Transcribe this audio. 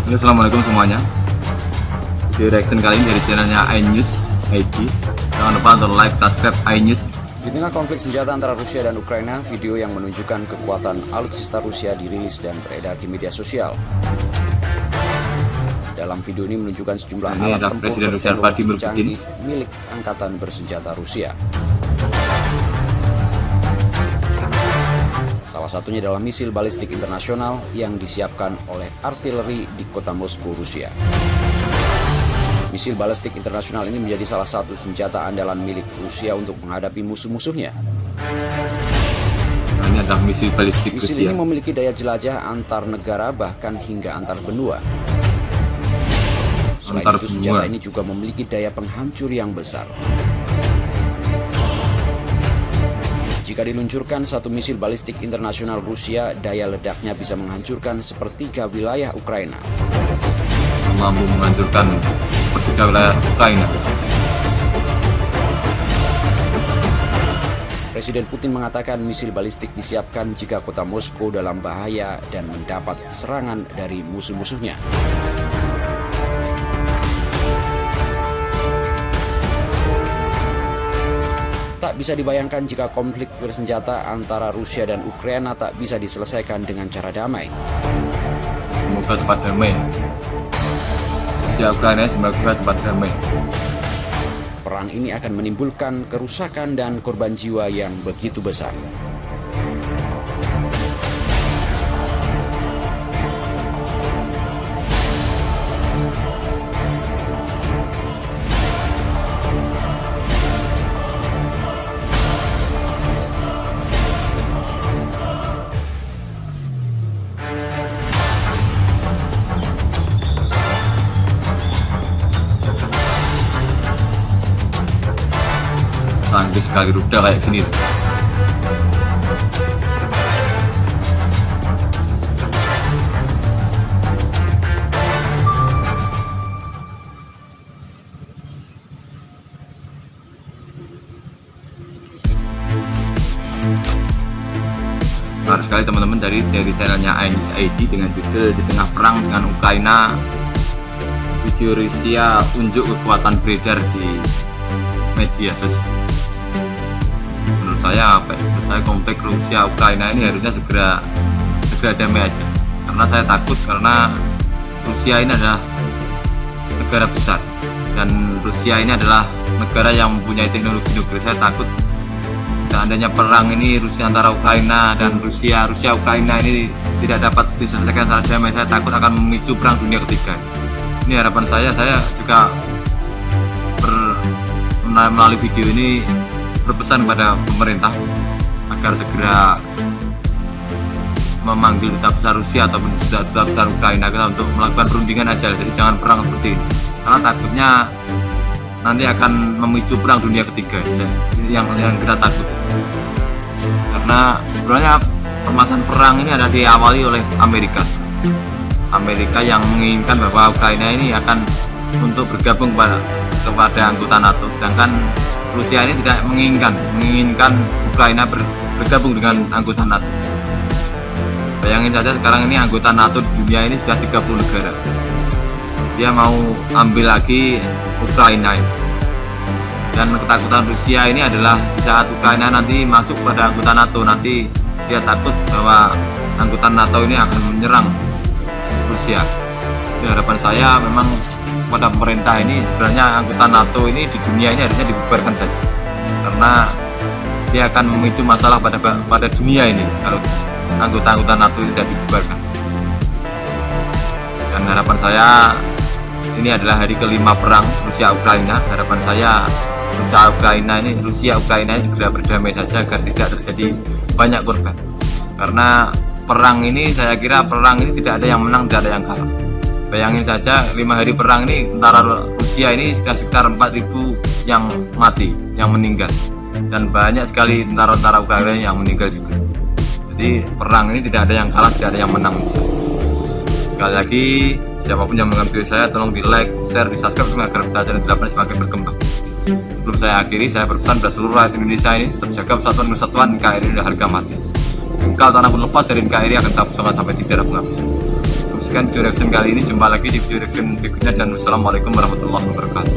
Halo, assalamualaikum semuanya. Video reaction kali ini dari channelnya iNews ID. Jangan lupa untuk like, subscribe iNews. Di tengah konflik senjata antara Rusia dan Ukraina, video yang menunjukkan kekuatan alutsista Rusia dirilis dan beredar di media sosial. Dalam video ini menunjukkan sejumlah alat tempur Presiden Rusia Vladimir Putin milik angkatan bersenjata Rusia. Salah satunya adalah misil balistik internasional yang disiapkan oleh artileri di kota Moskow, Rusia. Misil balistik internasional ini menjadi salah satu senjata andalan milik Rusia untuk menghadapi musuh-musuhnya. Ini adalah misil balistik Misil Rusia. ini memiliki daya jelajah antar negara bahkan hingga antar benua. Selain itu, senjata ini juga memiliki daya penghancur yang besar. Jika diluncurkan satu misil balistik internasional Rusia, daya ledaknya bisa menghancurkan sepertiga wilayah Ukraina. Mampu menghancurkan sepertiga wilayah Ukraina. Presiden Putin mengatakan misil balistik disiapkan jika kota Moskow dalam bahaya dan mendapat serangan dari musuh-musuhnya. Tak bisa dibayangkan jika konflik bersenjata antara Rusia dan Ukraina tak bisa diselesaikan dengan cara damai. Semoga cepat damai. Rusia Ukraina semoga cepat damai. Perang ini akan menimbulkan kerusakan dan korban jiwa yang begitu besar. Tangkis sekali rudal kayak gini. Menarik sekali teman-teman dari channelnya iNews ID dengan judul "Di Tengah Perang dengan Ukraina, video Rusia unjuk kekuatan beredar di media sosial." Menurut saya konflik Rusia Ukraina ini harusnya segera damai aja, karena saya takut karena Rusia ini adalah negara besar dan Rusia ini adalah negara yang mempunyai teknologi nuklir. Saya takut seandainya perang ini Rusia antara Ukraina dan Rusia Ukraina ini tidak dapat diselesaikan secara damai, saya takut akan memicu perang dunia ketiga. Ini harapan saya juga melalui video ini berpesan kepada pemerintah agar segera memanggil duta besar Rusia ataupun duta besar Ukraina untuk melakukan perundingan aja, jadi jangan perang seperti ini, karena takutnya nanti akan memicu perang dunia ketiga. Yang kita takut, karena sebenarnya permasalahan perang ini ada diawali oleh Amerika yang menginginkan bahwa Ukraina ini akan untuk bergabung kepada anggota NATO, sedangkan Rusia ini tidak menginginkan Ukraina bergabung dengan anggota NATO. Bayangin saja sekarang ini anggota NATO di dunia ini sudah 30 negara. Dia mau ambil lagi Ukraina ini. Dan ketakutan Rusia ini adalah saat Ukraina nanti masuk pada anggota NATO, nanti dia takut bahwa anggota NATO ini akan menyerang Rusia. Jadi harapan saya memang pada pemerintah ini, sebenarnya anggota NATO ini di dunia ini harusnya dibubarkan saja, karena dia akan memicu masalah pada dunia ini kalau anggota NATO tidak dibubarkan. Dan harapan saya, ini adalah hari kelima perang Rusia Ukraina. Harapan saya Rusia Ukraina ini segera berdamai saja agar tidak terjadi banyak korban, karena perang ini, saya kira perang ini tidak ada yang menang, tidak ada yang kalah. Bayangin saja 5 hari perang ini tentara Rusia ini sudah sekitar 4.000 yang mati, yang meninggal, dan banyak sekali tentara-tentara Ukraina yang meninggal juga. Jadi perang ini tidak ada yang kalah, tidak ada yang menang. Sekali lagi, siapapun yang mengambil saya, tolong di like, share, di subscribe agar kita channel 8 semakin berkembang. Sebelum saya akhiri, saya berpesan pada seluruh rakyat Indonesia ini terjaga persatuan NKRI dan harga mati. Jengkal tanah pun lepas dari NKRI akan tetap bersama sampai titik penghabisan. Sekian video reaction kali ini, jumpa lagi di video reaction berikutnya dan wassalamualaikum warahmatullahi wabarakatuh.